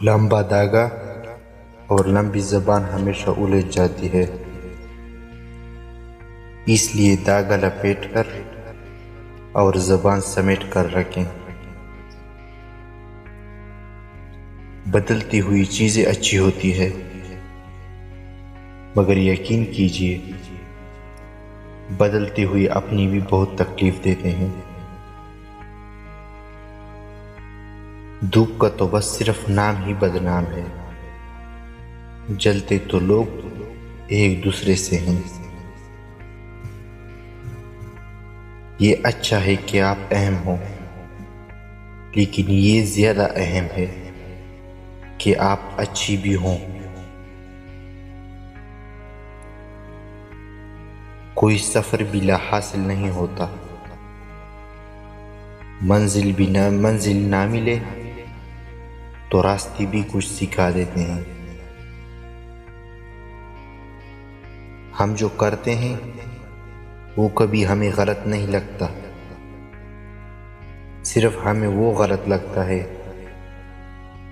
लंबा धागा और लंबी ज़बान हमेशा उलझ जाती है, इसलिए धागा लपेटकर और ज़बान समेट कर रखें। बदलती हुई चीज़ें अच्छी होती है, मगर यकीन कीजिए बदलती हुई अपनी भी बहुत तकलीफ देते हैं। धूप का तो बस सिर्फ नाम ही बदनाम है, जलते तो लोग एक दूसरे से हैं। ये अच्छा है कि आप अहम हो, लेकिन ये ज्यादा अहम है कि आप अच्छी भी हों। कोई सफर बिला हासिल नहीं होता, मंजिल ना मिले तो रास्ते भी कुछ सिखा देते हैं। हम जो करते हैं वो कभी हमें गलत नहीं लगता, सिर्फ हमें वो गलत लगता है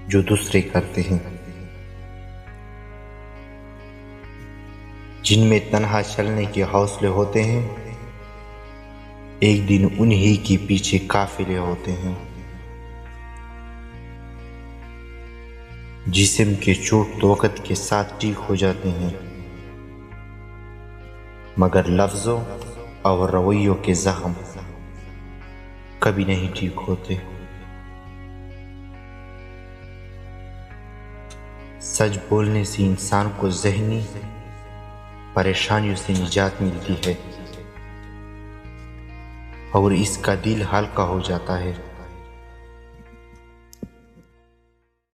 जो दूसरे करते हैं। जिनमें तन्हा चलने के हौसले होते हैं, एक दिन उन्हीं के पीछे काफिले होते हैं। जिस्म के चोट तो वक्त के साथ ठीक हो जाते हैं, मगर लफ्जों और रवैयों के जख्म कभी नहीं ठीक होते। सच बोलने से इंसान को ज़हनी परेशानियों से निजात मिलती है और इसका दिल हल्का हो जाता है।